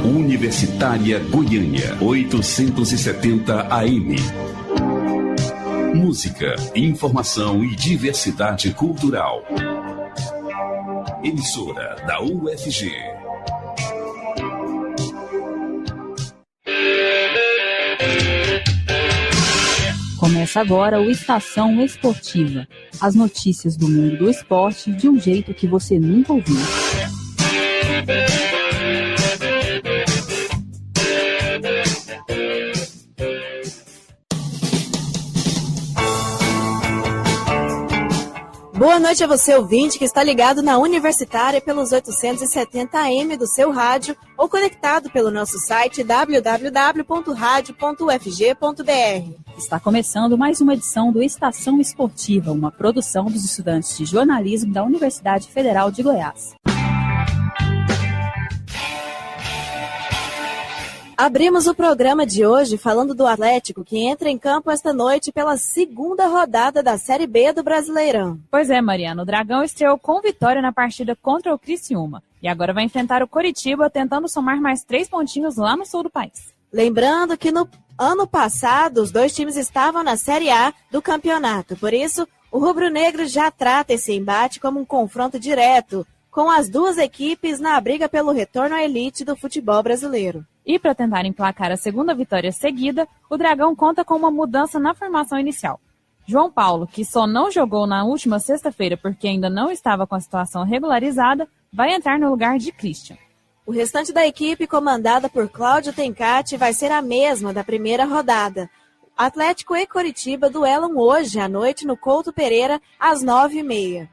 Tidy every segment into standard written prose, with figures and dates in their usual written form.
Universitária Goiânia, 870 AM. Música, informação e diversidade cultural. Emissora da UFG. Começa agora o Estação Esportiva. As notícias do mundo do esporte de um jeito que você nunca ouviu. Boa noite a você, ouvinte, que está ligado na Universitária pelos 870 AM do seu rádio ou conectado pelo nosso site www.radio.ufg.br. Está começando mais uma edição do Estação Esportiva, uma produção dos estudantes de jornalismo da Universidade Federal de Goiás. Abrimos o programa de hoje falando do Atlético, que entra em campo esta noite pela segunda rodada da Série B do Brasileirão. Pois é, Mariana, o Dragão estreou com vitória na partida contra o Criciúma e agora vai enfrentar o Coritiba tentando somar mais 3 pontinhos lá no sul do país. Lembrando que no ano passado os dois times estavam na Série A do campeonato, por isso o rubro-negro já trata esse embate como um confronto direto, com as duas equipes na briga pelo retorno à elite do futebol brasileiro. E para tentar emplacar a segunda vitória seguida, o Dragão conta com uma mudança na formação inicial. João Paulo, que só não jogou na última sexta-feira porque ainda não estava com a situação regularizada, vai entrar no lugar de Christian. O restante da equipe, comandada por Cláudio Tencati, vai ser a mesma da primeira rodada. Atlético e Coritiba duelam hoje à noite no Couto Pereira, às 9h30.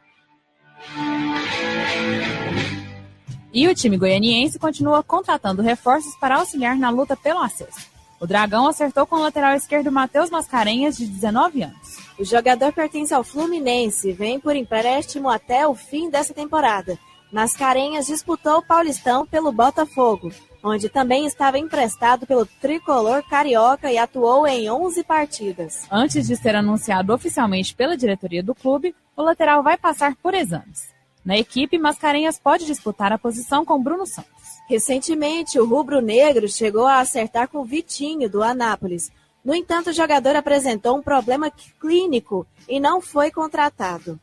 E o time goianiense continua contratando reforços para auxiliar na luta pelo acesso. O Dragão acertou com o lateral esquerdo Matheus Mascarenhas, de 19 anos. O jogador pertence ao Fluminense, vem por empréstimo até o fim dessa temporada. Mascarenhas disputou o Paulistão pelo Botafogo, onde também estava emprestado pelo tricolor carioca e atuou em 11 partidas. Antes de ser anunciado oficialmente pela diretoria do clube, o lateral vai passar por exames. Na equipe, Mascarenhas pode disputar a posição com Bruno Santos. Recentemente, o rubro-negro chegou a acertar com Vitinho, do Anápolis. No entanto, o jogador apresentou um problema clínico e não foi contratado.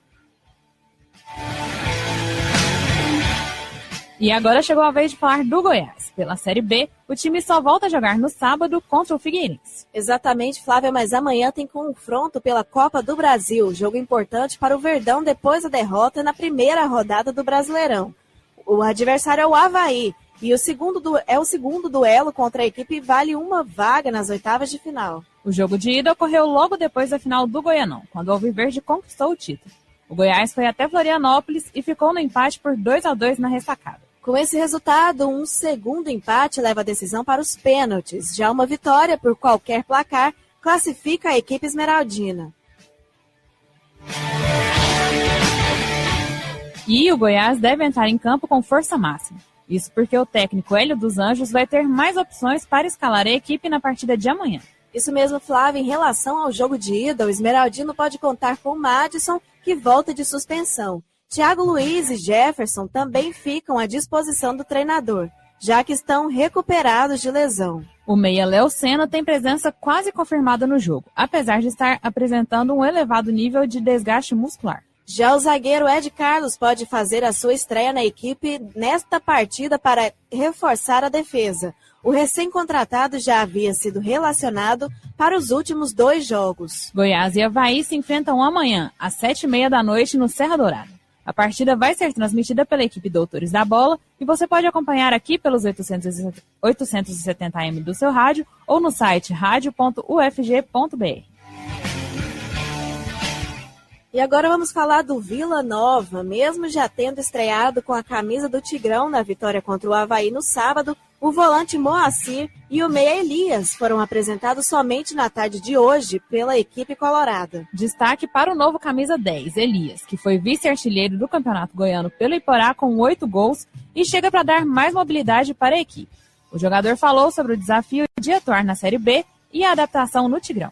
E agora chegou a vez de falar do Goiás. Pela Série B, o time só volta a jogar no sábado contra o Figueirense. Exatamente, Flávia, mas amanhã tem confronto pela Copa do Brasil, jogo importante para o Verdão depois da derrota na primeira rodada do Brasileirão. O adversário é o Avaí, e o segundo duelo contra a equipe vale uma vaga nas oitavas de final. O jogo de ida ocorreu logo depois da final do Goianão, quando o Alviverde conquistou o título. O Goiás foi até Florianópolis e ficou no empate por 2-2 na ressacada. Com esse resultado, um segundo empate leva a decisão para os pênaltis. Já uma vitória por qualquer placar classifica a equipe esmeraldina. E o Goiás deve entrar em campo com força máxima. Isso porque o técnico Hélio dos Anjos vai ter mais opções para escalar a equipe na partida de amanhã. Isso mesmo, Flávia. Em relação ao jogo de ida, o esmeraldino pode contar com o Madison, que volta de suspensão. Thiago Luiz e Jefferson também ficam à disposição do treinador, já que estão recuperados de lesão. O meia Léo Senna tem presença quase confirmada no jogo, apesar de estar apresentando um elevado nível de desgaste muscular. Já o zagueiro Ed Carlos pode fazer a sua estreia na equipe nesta partida para reforçar a defesa. O recém-contratado já havia sido relacionado para os últimos 2 jogos. Goiás e Avaí se enfrentam amanhã, às 19h30 no Serra Dourada. A partida vai ser transmitida pela equipe Doutores da Bola e você pode acompanhar aqui pelos 870 AM do seu rádio ou no site radio.ufg.br. E agora vamos falar do Vila Nova. Mesmo já tendo estreado com a camisa do Tigrão na vitória contra o Avaí no sábado, o volante Moacir e o meia Elias foram apresentados somente na tarde de hoje pela equipe colorada. Destaque para o novo camisa 10, Elias, que foi vice-artilheiro do Campeonato Goiano pelo Iporá com 8 gols e chega para dar mais mobilidade para a equipe. O jogador falou sobre o desafio de atuar na Série B e a adaptação no Tigrão.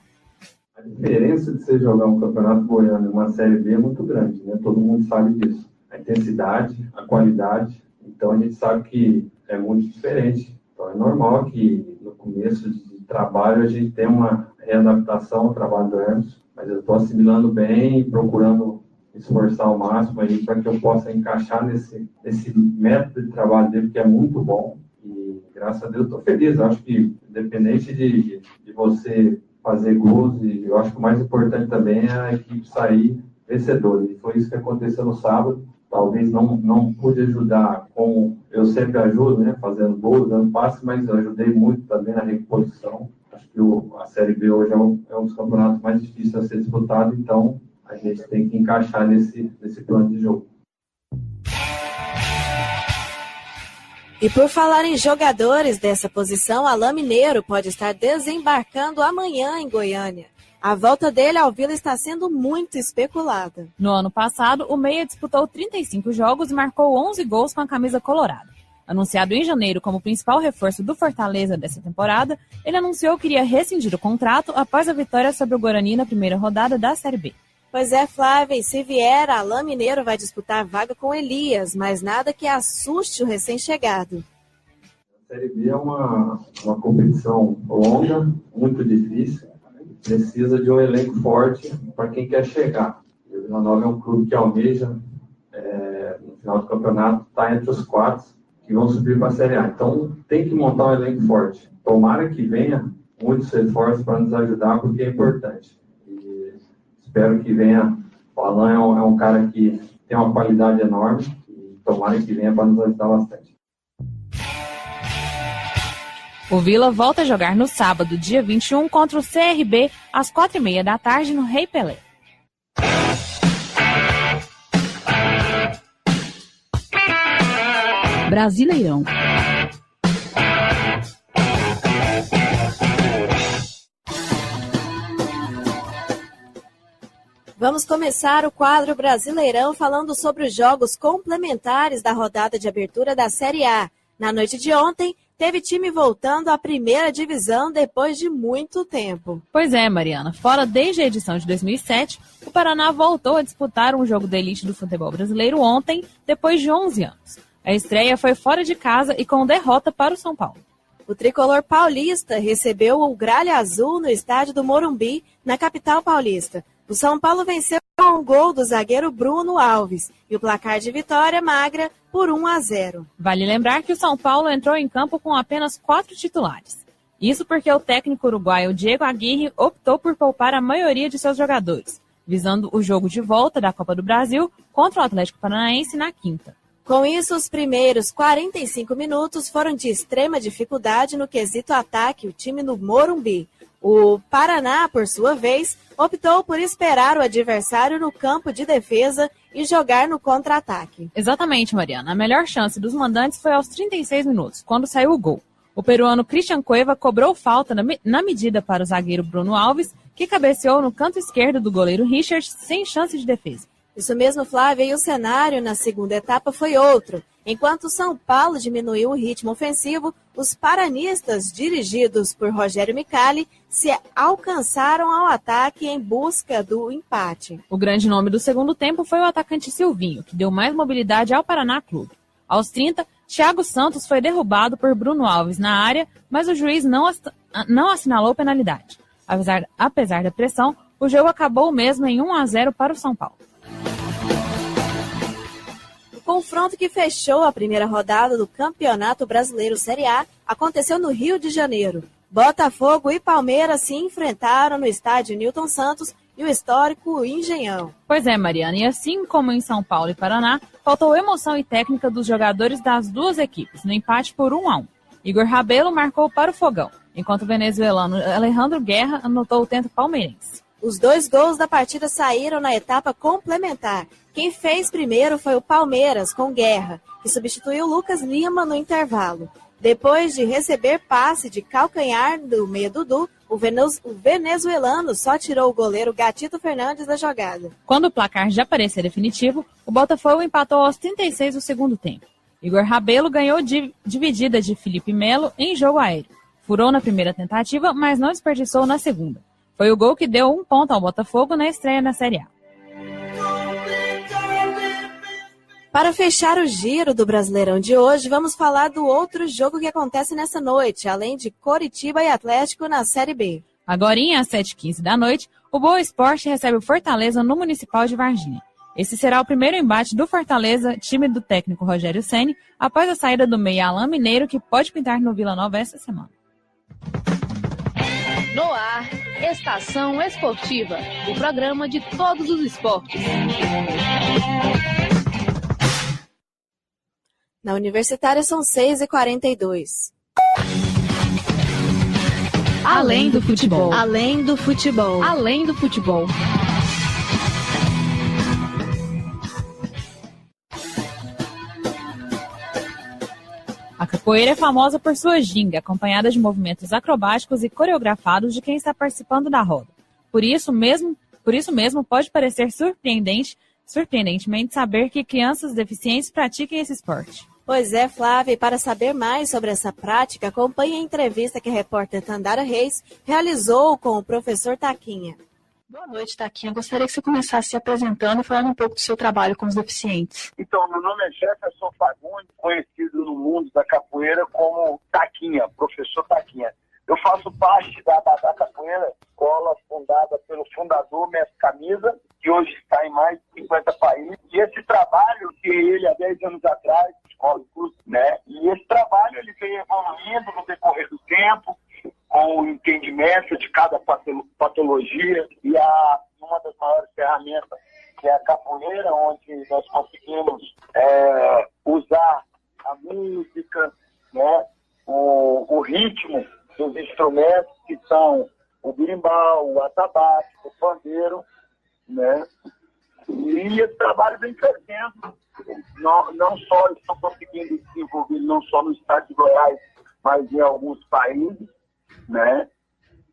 A diferença de você jogar um Campeonato Goiano e uma Série B é muito grande, né? Todo mundo sabe disso. A intensidade, a qualidade. Então a gente sabe que é muito diferente. Então Então, é normal que no começo de trabalho a gente tenha uma readaptação ao trabalho do Emerson, mas eu estou assimilando bem e procurando esforçar ao máximo aí para que eu possa encaixar nesse método de trabalho dele, que é muito bom. E graças a Deus estou feliz. Eu acho que, independente de você fazer gols, e eu acho que o mais importante também é a equipe sair vencedora. E foi isso que aconteceu no sábado. Talvez não pude ajudar como eu sempre ajudo, né, fazendo gols, dando passes, mas eu ajudei muito também na reposição. Acho que a Série B hoje é um dos campeonatos mais difíceis a ser disputado, então a gente tem que encaixar nesse plano de jogo. E por falar em jogadores dessa posição, Alain Mineiro pode estar desembarcando amanhã em Goiânia. A volta dele ao Vila está sendo muito especulada. No ano passado, o meia disputou 35 jogos e marcou 11 gols com a camisa colorada. Anunciado em janeiro como principal reforço do Fortaleza dessa temporada, ele anunciou que iria rescindir o contrato após a vitória sobre o Guarani na primeira rodada da Série B. Pois é, Flávia, e se vier, Alain Mineiro vai disputar vaga com Elias, mas nada que assuste o recém-chegado. A Série B é uma competição longa, muito difícil. Precisa de um elenco forte para quem quer chegar. E o Vila Nova é um clube que almeja, no final do campeonato, está entre os 4 que vão subir para a Série A. Então, tem que montar um elenco forte. Tomara que venha muitos reforços para nos ajudar, porque é importante. E espero que venha. O Alain é um cara que tem uma qualidade enorme. E tomara que venha para nos ajudar bastante. O Vila volta a jogar no sábado, dia 21, contra o CRB, às 4h30 da tarde, no Rei Pelé. Brasileirão. Vamos começar o quadro Brasileirão falando sobre os jogos complementares da rodada de abertura da Série A. Na noite de ontem, teve time voltando à primeira divisão depois de muito tempo. Pois é, Mariana. Fora desde a edição de 2007, o Paraná voltou a disputar um jogo da elite do futebol brasileiro ontem, depois de 11 anos. A estreia foi fora de casa e com derrota para o São Paulo. O tricolor paulista recebeu o Gralha Azul no estádio do Morumbi, na capital paulista. O São Paulo venceu com um gol do zagueiro Bruno Alves e o placar de vitória magra por 1-0. Vale lembrar que o São Paulo entrou em campo com apenas 4 titulares. Isso porque o técnico uruguaio Diego Aguirre optou por poupar a maioria de seus jogadores, visando o jogo de volta da Copa do Brasil contra o Atlético Paranaense na quinta. Com isso, os primeiros 45 minutos foram de extrema dificuldade no quesito ataque, o time no Morumbi. O Paraná, por sua vez, optou por esperar o adversário no campo de defesa e jogar no contra-ataque. Exatamente, Mariana. A melhor chance dos mandantes foi aos 36 minutos, quando saiu o gol. O peruano Christian Cueva cobrou falta na medida para o zagueiro Bruno Alves, que cabeceou no canto esquerdo do goleiro Richard sem chance de defesa. Isso mesmo, Flávia, e o cenário na segunda etapa foi outro. Enquanto o São Paulo diminuiu o ritmo ofensivo, os paranistas, dirigidos por Rogério Micali, se alcançaram ao ataque em busca do empate. O grande nome do segundo tempo foi o atacante Silvinho, que deu mais mobilidade ao Paraná Clube. Aos 30, Thiago Santos foi derrubado por Bruno Alves na área, mas o juiz não assinalou penalidade. Apesar da pressão, o jogo acabou mesmo em 1-0 para o São Paulo. O confronto que fechou a primeira rodada do Campeonato Brasileiro Série A aconteceu no Rio de Janeiro. Botafogo e Palmeiras se enfrentaram no estádio Newton Santos e o histórico Engenhão. Pois é, Mariana, e assim como em São Paulo e Paraná, faltou emoção e técnica dos jogadores das duas equipes, no empate por 1-1. Igor Rabelo marcou para o Fogão, enquanto o venezuelano Alejandro Guerra anotou o tento palmeirense. Os 2 gols da partida saíram na etapa complementar. Quem fez primeiro foi o Palmeiras, com Guerra, que substituiu Lucas Lima no intervalo. Depois de receber passe de calcanhar do meia Dudu, o venezuelano só tirou o goleiro Gatito Fernandes da jogada. Quando o placar já parecia definitivo, o Botafogo empatou aos 36 do segundo tempo. Igor Rabelo ganhou dividida de Felipe Melo em jogo aéreo. Furou na primeira tentativa, mas não desperdiçou na segunda. Foi o gol que deu 1 ponto ao Botafogo na estreia na Série A. Para fechar o giro do Brasileirão de hoje, vamos falar do outro jogo que acontece nessa noite, além de Coritiba e Atlético na Série B. Agorinha, às 7h15 da noite, o Boa Esporte recebe o Fortaleza no Municipal de Varginha. Esse será o primeiro embate do Fortaleza, time do técnico Rogério Ceni, após a saída do meia Alain Mineiro, que pode pintar no Vila Nova esta semana. No ar, Estação Esportiva, o programa de todos os esportes. Na Universitária são 6h42. Além do futebol. Além do futebol. Além do futebol. A capoeira é famosa por sua ginga, acompanhada de movimentos acrobáticos e coreografados de quem está participando da roda. Por isso mesmo pode parecer surpreendentemente saber que crianças deficientes pratiquem esse esporte. Pois é, Flávia, e para saber mais sobre essa prática, acompanhe a entrevista que a repórter Tandara Reis realizou com o professor Taquinha. Boa noite, Taquinha. Gostaria que você começasse se apresentando e falando um pouco do seu trabalho com os deficientes. Então, meu nome é Jefferson Fagundes, conhecido no mundo da capoeira como Taquinha, professor Taquinha. Eu faço parte da capoeira, escola fundada pelo fundador Mestre Camisa, que hoje está em mais de 50 países. E esse trabalho, que ele há 10 anos atrás, escola de curso, né? E esse trabalho ele vem evoluindo no decorrer do tempo, com o entendimento de cada patologia. E uma das maiores ferramentas, que é a capoeira, onde nós conseguimos usar a música, né? O ritmo dos instrumentos, que são o berimbau, o atabaque, o pandeiro, né? E esse trabalho vem crescendo. Não só estão conseguindo desenvolver, não só no estado de Goiás, mas em alguns países, né?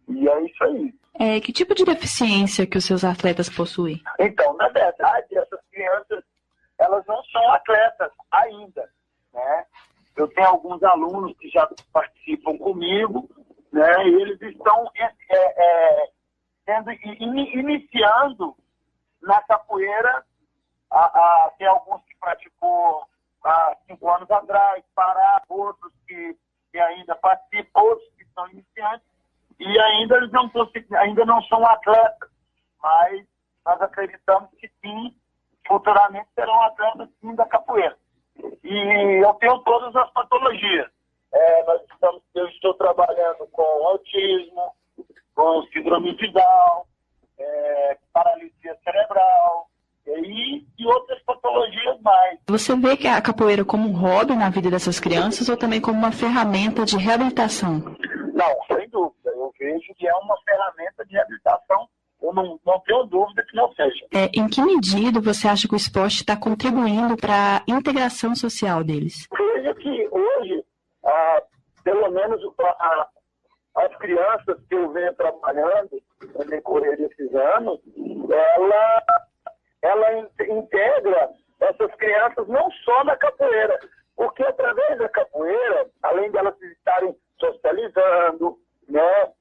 E é isso aí. Que tipo de deficiência que os seus atletas possuem? Então, na verdade, essas crianças, elas não são atletas ainda, né? Eu tenho alguns alunos que já participam comigo, né? E eles estão iniciando na capoeira. Tem alguns que praticou há 5 anos atrás, outros que ainda participam, outros que são iniciantes, e ainda eles ainda não são atletas, mas nós acreditamos que sim, futuramente serão atletas sim da capoeira. E eu tenho todas as patologias. Eu estou trabalhando com autismo, com síndrome de Down, paralisia cerebral, e outras patologias mais. Você vê que a capoeira como um hobby na vida dessas crianças ou também como uma ferramenta de reabilitação? Não, sem dúvida. Eu vejo que é uma ferramenta de reabilitação. Eu não tenho dúvida que não seja. Em que medida você acha que o esporte está contribuindo para a integração social deles? Veja que hoje, pelo menos as crianças que eu venho trabalhando no decorrer desses anos, ela integra essas crianças não só na capoeira, porque através da capoeira, além de elas estarem socializando, né,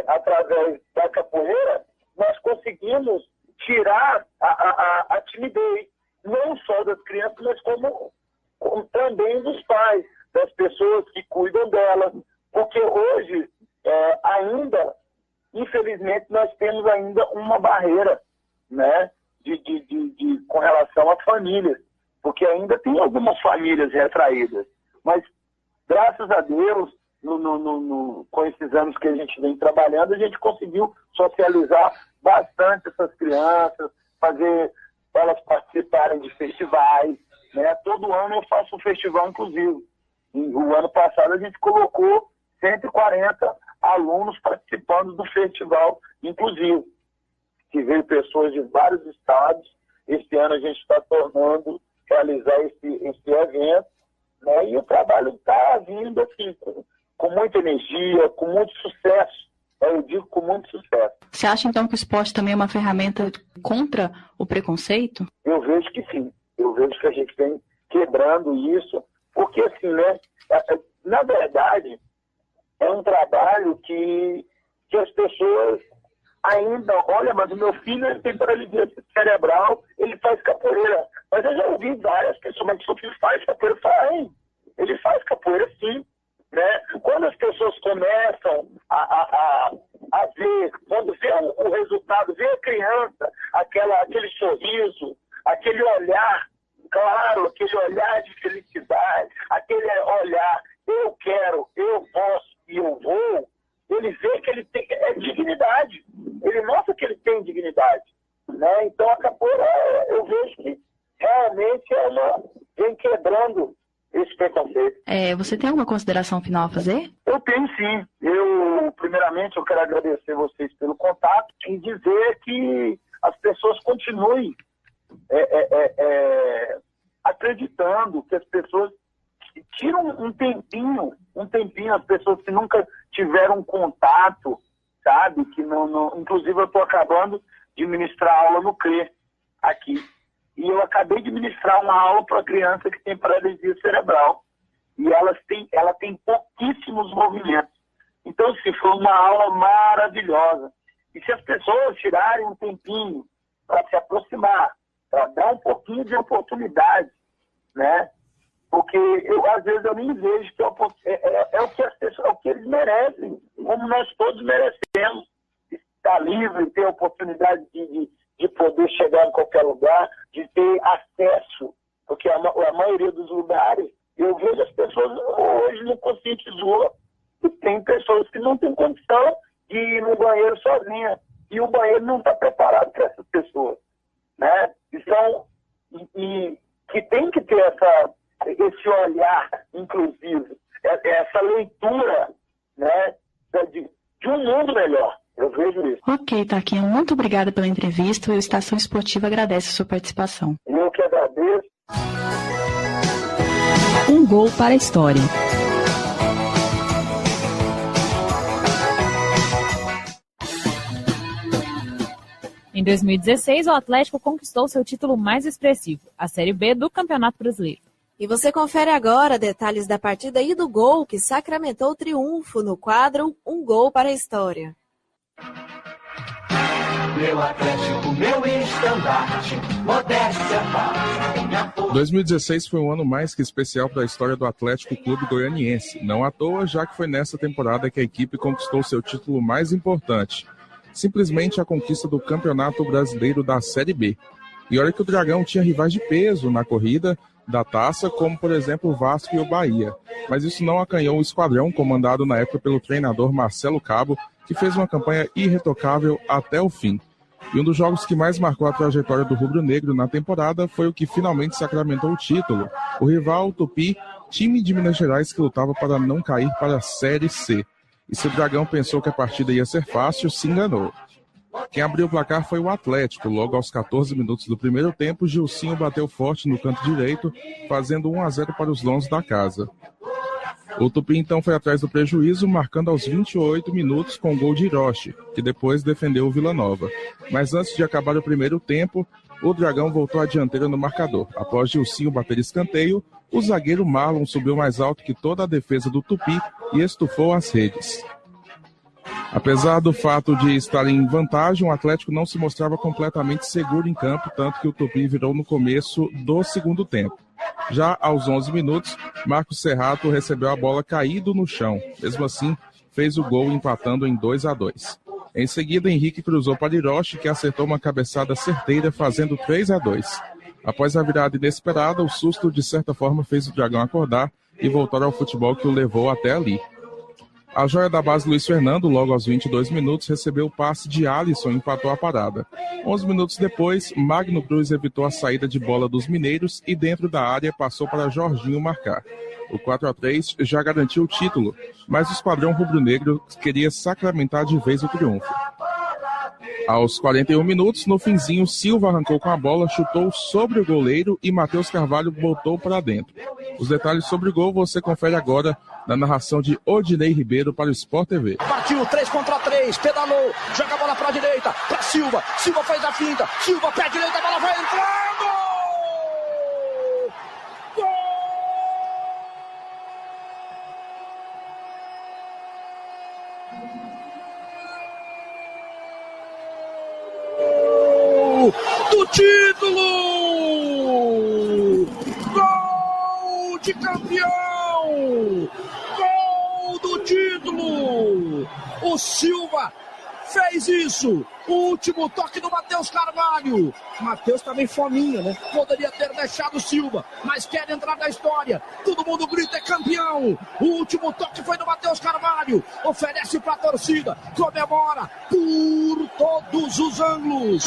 através da capoeira, nós conseguimos tirar a timidez, não só das crianças, mas como também dos pais, das pessoas que cuidam delas, porque hoje ainda, infelizmente, nós temos ainda uma barreira, né, com relação às famílias, porque ainda tem algumas famílias retraídas, mas graças a Deus, com esses anos que a gente vem trabalhando, a gente conseguiu socializar bastante essas crianças, fazer elas participarem de festivais, né? Todo ano eu faço um festival inclusivo. O ano passado a gente colocou 140 alunos participando do festival inclusivo, que veio pessoas de vários estados. Esse ano a gente está tornando realizar esse evento, né? E o trabalho está vindo assim, com muita energia, com muito sucesso. Eu digo com muito sucesso. Você acha então que o esporte também é uma ferramenta contra o preconceito? Eu vejo que sim. Eu vejo que a gente vem quebrando isso, porque assim, né? Na verdade, é um trabalho que as pessoas ainda, olha, mas o meu filho ele tem paralisia cerebral, ele faz capoeira. Mas eu já ouvi várias pessoas, mas o filho faz capoeira, ele faz capoeira sim, né? Quando as pessoas começam a ver, quando vê o resultado, vê a criança, aquele sorriso, aquele olhar claro, aquele olhar de felicidade, aquele olhar, eu quero, eu posso e eu vou, ele vê que ele tem dignidade, ele mostra que ele tem dignidade, né? Então a capoeira, eu vejo que realmente vem quebrando esse preconceito. Você tem alguma consideração final a fazer? Eu tenho sim. Primeiramente, eu quero agradecer vocês pelo contato e dizer que as pessoas continuem acreditando, que as pessoas tiram um tempinho, as pessoas que nunca tiveram contato, sabe? Que inclusive eu estou acabando de ministrar aula no CRE aqui. E eu acabei de ministrar uma aula para criança que tem paralisia cerebral. E ela tem pouquíssimos movimentos. Então, se foi uma aula maravilhosa. E se as pessoas tirarem um tempinho para se aproximar, para dar um pouquinho de oportunidade, né? Porque às vezes eu nem vejo que é o que eles merecem, como nós todos merecemos. Estar livre, ter a oportunidade de poder chegar em qualquer lugar, de ter acesso, porque a maioria dos lugares, eu vejo as pessoas hoje não conscientizou que tem pessoas que não têm condição de ir no banheiro sozinha, e o banheiro não está preparado para essas pessoas, né? Então, e que tem que ter esse olhar inclusivo, essa leitura, né, de um mundo melhor. Eu vejo isso. Ok, Taquinho, muito obrigada pela entrevista. O Estação Esportiva agradece a sua participação. Eu que agradeço. Um gol para a história. Em 2016, o Atlético conquistou seu título mais expressivo, a Série B do Campeonato Brasileiro. E você confere agora detalhes da partida e do gol que sacramentou o triunfo no quadro Um Gol para a História. Meu Atlético, meu estandarte, modéstia, paz. 2016 foi um ano mais que especial para a história do Atlético Clube Goianiense. Não à toa, já que foi nessa temporada que a equipe conquistou seu título mais importante. Simplesmente a conquista do Campeonato Brasileiro da Série B. E olha que o Dragão tinha rivais de peso na corrida da taça, como por exemplo o Vasco e o Bahia. Mas isso não acanhou o esquadrão, comandado na época pelo treinador Marcelo Cabo, que fez uma campanha irretocável até o fim. E um dos jogos que mais marcou a trajetória do rubro-negro na temporada foi o que finalmente sacramentou o título. O rival Tupi, time de Minas Gerais que lutava para não cair para a Série C. E se o Dragão pensou que a partida ia ser fácil, se enganou. Quem abriu o placar foi o Atlético. Logo aos 14 minutos do primeiro tempo, Gilcinho bateu forte no canto direito, fazendo 1-0 para os donos da casa. O Tupi então foi atrás do prejuízo, marcando aos 28 minutos com o gol de Hiroshi, que depois defendeu o Vila Nova. Mas antes de acabar o primeiro tempo, o Dragão voltou à dianteira no marcador. Após Gilcinho bater escanteio, o zagueiro Marlon subiu mais alto que toda a defesa do Tupi e estufou as redes. Apesar do fato de estar em vantagem, o Atlético não se mostrava completamente seguro em campo, tanto que o Tupi virou no começo do segundo tempo. Já aos 11 minutos, Marcos Serrato recebeu a bola caído no chão. Mesmo assim, fez o gol empatando em 2-2. Em seguida, Henrique cruzou para Hiroshi, que acertou uma cabeçada certeira, fazendo 3-2. Após a virada inesperada, o susto de certa forma fez o Dragão acordar e voltar ao futebol que o levou até ali. A joia da base Luiz Fernando, logo aos 22 minutos, recebeu o passe de Alisson e empatou a parada. 11 minutos depois, Magno Cruz evitou a saída de bola dos mineiros e dentro da área passou para Jorginho marcar. O 4-3 já garantiu o título, mas o esquadrão rubro-negro queria sacramentar de vez o triunfo. Aos 41 minutos, no finzinho, Silva arrancou com a bola, chutou sobre o goleiro e Matheus Carvalho botou para dentro. Os detalhes sobre o gol você confere agora na narração de Odinei Ribeiro para o Sport TV. Partiu, 3 contra 3, pedalou, joga a bola para a direita, para Silva, Silva faz a finta, Silva pé direita, a bola vai entrando! Do título! Esporte campeão! Gol do título! O Silva fez isso! O último toque do Matheus Carvalho. Matheus também fominha, né? Poderia ter deixado o Silva, mas quer entrar na história. Todo mundo grita, é campeão. O último toque foi do Matheus Carvalho. Oferece pra torcida, comemora por todos os ângulos.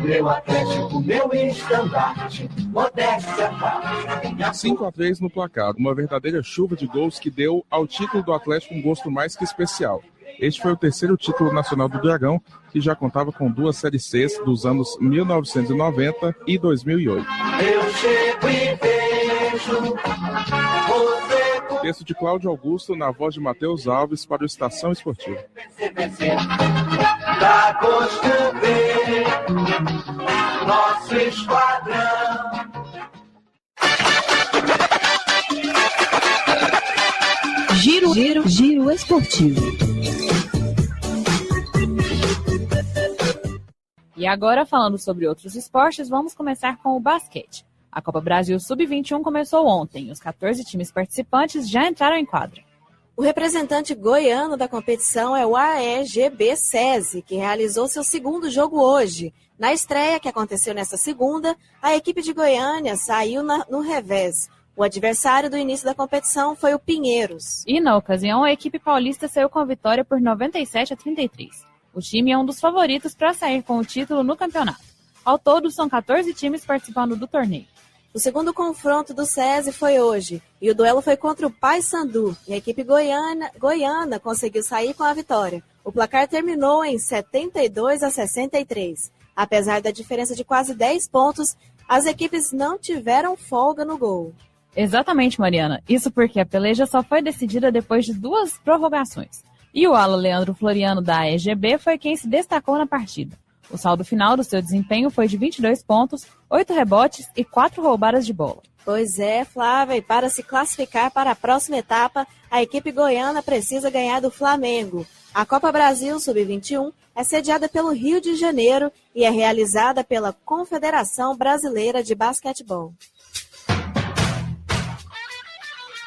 Meu Atlético, meu estandarte, modéstia, paz. 5-3 no placar, uma verdadeira chuva de gols que deu ao título do Atlético um gosto mais que especial. Este foi o terceiro título nacional do Dragão, que já contava com 2 Séries Cs dos anos 1990 e 2008. Eu chego e vejo você. Texto de Cláudio Augusto, na voz de Matheus Alves, para o Estação Esportiva. Dá gosto ver nosso esquadrão. Giro esportivo. E agora, falando sobre outros esportes, vamos começar com o basquete. A Copa Brasil Sub-21 começou ontem e os 14 times participantes já entraram em quadra. O representante goiano da competição é o AEGB SESI, que realizou seu segundo jogo hoje. Na estreia, que aconteceu nesta segunda, a equipe de Goiânia saiu no revés. O adversário do início da competição foi o Pinheiros. E na ocasião, a equipe paulista saiu com a vitória por 97-33. O time é um dos favoritos para sair com o título no campeonato. Ao todo, são 14 times participando do torneio. O segundo confronto do SESI foi hoje, e o duelo foi contra o Paysandu, e a equipe goiana conseguiu sair com a vitória. O placar terminou em 72-63. Apesar da diferença de quase 10 pontos, as equipes não tiveram folga no gol. Exatamente, Mariana. Isso porque a peleja só foi decidida depois de 2 prorrogações. E o ala Leandro Floriano da AEGB foi quem se destacou na partida. O saldo final do seu desempenho foi de 22 pontos, 8 rebotes e 4 roubadas de bola. Pois é, Flávia, e para se classificar para a próxima etapa, a equipe goiana precisa ganhar do Flamengo. A Copa Brasil Sub-21 é sediada pelo Rio de Janeiro e é realizada pela Confederação Brasileira de Basquetebol.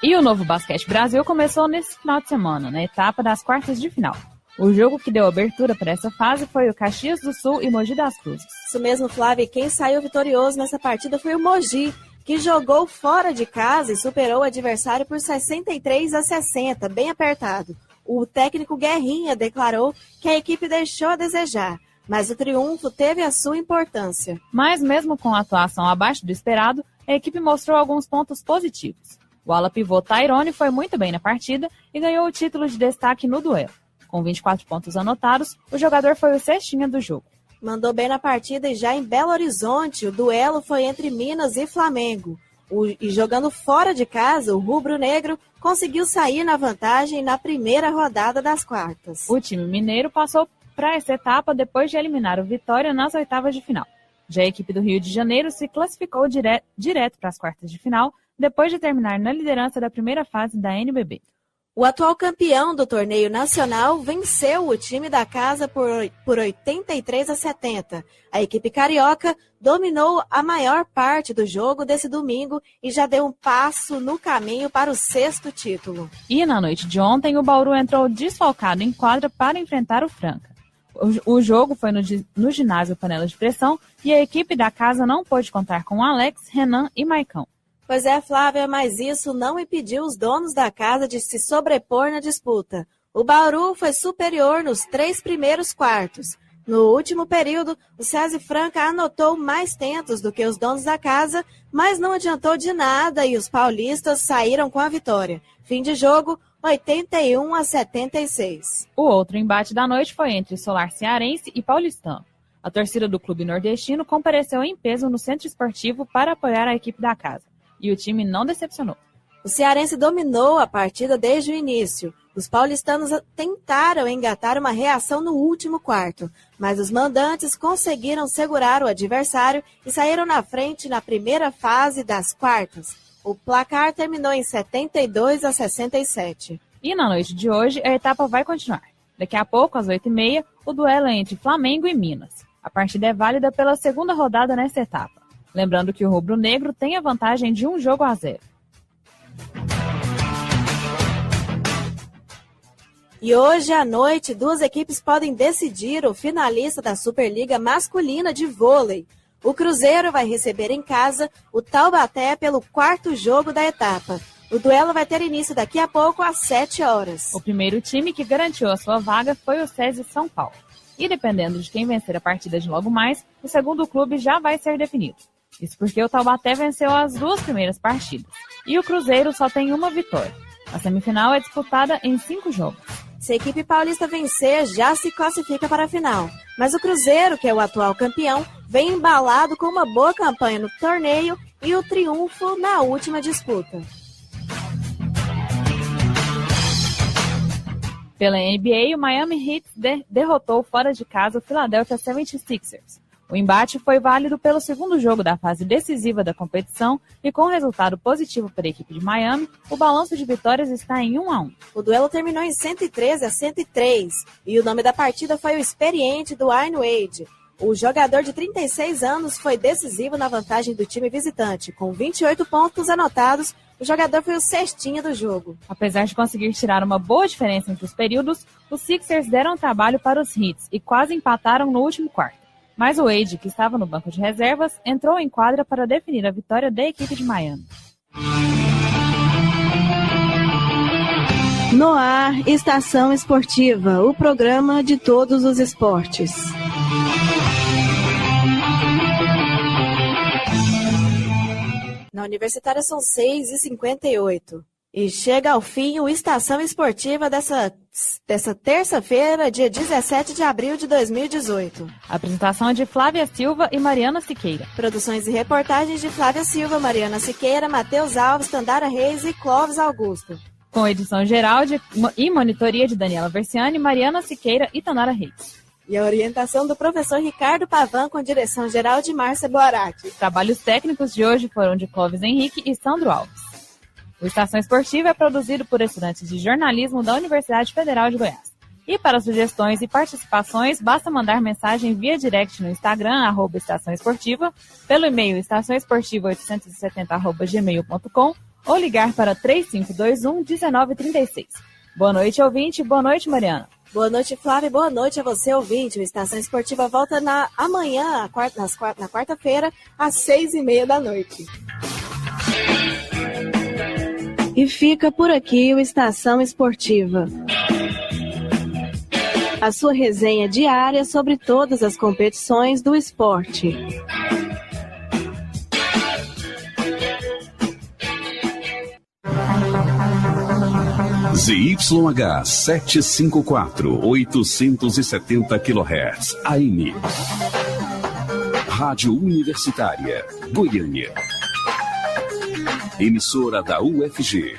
E o Novo Basquete Brasil começou nesse final de semana, na etapa das quartas de final. O jogo que deu abertura para essa fase foi o Caxias do Sul e Mogi das Cruzes. Isso mesmo, Flávia, e quem saiu vitorioso nessa partida foi o Mogi, que jogou fora de casa e superou o adversário por 63-60, bem apertado. O técnico Guerrinha declarou que a equipe deixou a desejar, mas o triunfo teve a sua importância. Mas mesmo com a atuação abaixo do esperado, a equipe mostrou alguns pontos positivos. O ala pivô Tyrone foi muito bem na partida e ganhou o título de destaque no duelo. Com 24 pontos anotados, o jogador foi o cestinha do jogo. Mandou bem na partida e já em Belo Horizonte, o duelo foi entre Minas e Flamengo. E jogando fora de casa, o rubro-negro conseguiu sair na vantagem na primeira rodada das quartas. O time mineiro passou para essa etapa depois de eliminar o Vitória nas oitavas de final. Já a equipe do Rio de Janeiro se classificou direto para as quartas de final, depois de terminar na liderança da primeira fase da NBB. O atual campeão do torneio nacional venceu o time da casa por 83-70. A equipe carioca dominou a maior parte do jogo desse domingo e já deu um passo no caminho para o 6º título. E na noite de ontem, o Bauru entrou desfalcado em quadra para enfrentar o Franca. O jogo foi no ginásio Panela de Pressão e a equipe da casa não pôde contar com Alex, Renan e Maicão. Pois é, Flávia, mas isso não impediu os donos da casa de se sobrepor na disputa. O Bauru foi superior nos 3 primeiros quartos. No último período, o SESI Franca anotou mais tentos do que os donos da casa, mas não adiantou de nada e os paulistas saíram com a vitória. Fim de jogo, 81-76. O outro embate da noite foi entre Solar Cearense e Paulistano. A torcida do clube nordestino compareceu em peso no centro esportivo para apoiar a equipe da casa. E o time não decepcionou. O cearense dominou a partida desde o início. Os paulistanos tentaram engatar uma reação no último quarto, mas os mandantes conseguiram segurar o adversário e saíram na frente na primeira fase das quartas. O placar terminou em 72-67. E na noite de hoje, a etapa vai continuar. Daqui a pouco, às 8h30, o duelo é entre Flamengo e Minas. A partida é válida pela segunda rodada nesta etapa. Lembrando que o rubro-negro tem a vantagem de 1-0. E hoje à noite, 2 equipes podem decidir o finalista da Superliga Masculina de Vôlei. O Cruzeiro vai receber em casa o Taubaté pelo 4º jogo da etapa. O duelo vai ter início daqui a pouco, às 7 horas. O primeiro time que garantiu a sua vaga foi o SESI São Paulo. E dependendo de quem vencer a partida de logo mais, o segundo clube já vai ser definido. Isso porque o Taubaté venceu as 2 primeiras partidas. E o Cruzeiro só tem uma vitória. A semifinal é disputada em 5 jogos. Se a equipe paulista vencer, já se classifica para a final. Mas o Cruzeiro, que é o atual campeão, vem embalado com uma boa campanha no torneio e o triunfo na última disputa. Pela NBA, o Miami Heat derrotou fora de casa o Philadelphia 76ers. O embate foi válido pelo segundo jogo da fase decisiva da competição e com resultado positivo para a equipe de Miami, o balanço de vitórias está em 1-1. O duelo terminou em 113-103 e o nome da partida foi o experiente Dwayne Wade. O jogador de 36 anos foi decisivo na vantagem do time visitante. Com 28 pontos anotados, o jogador foi o cestinha do jogo. Apesar de conseguir tirar uma boa diferença entre os períodos, os Sixers deram trabalho para os Heats e quase empataram no último quarto. Mas o Wade, que estava no banco de reservas, entrou em quadra para definir a vitória da equipe de Miami. No ar, Estação Esportiva, o programa de todos os esportes. Na Universitária são 6h58. E chega ao fim o Estação Esportiva dessa terça-feira, dia 17 de abril de 2018. A apresentação é de Flávia Silva e Mariana Siqueira. Produções e reportagens de Flávia Silva, Mariana Siqueira, Matheus Alves, Tandara Reis e Clóvis Augusto. Com edição geral e monitoria de Daniela Versiani, Mariana Siqueira e Tandara Reis. E a orientação do professor Ricardo Pavan, com direção geral de Márcia Boarati. Trabalhos técnicos de hoje foram de Clóvis Henrique e Sandro Alves. O Estação Esportiva é produzido por estudantes de jornalismo da Universidade Federal de Goiás. E para sugestões e participações, basta mandar mensagem via direct no Instagram, @Estação Esportiva, pelo e-mail estaçãoesportiva870@gmail.com ou ligar para 3521-1936. Boa noite, ouvinte. Boa noite, Mariana. Boa noite, Flávia. Boa noite a você, ouvinte. O Estação Esportiva volta amanhã, na quarta-feira, às 6h30 da noite. E fica por aqui o Estação Esportiva. A sua resenha diária sobre todas as competições do esporte. ZYH 754, 870 kHz, AM. Rádio Universitária, Goiânia. Emissora da UFG.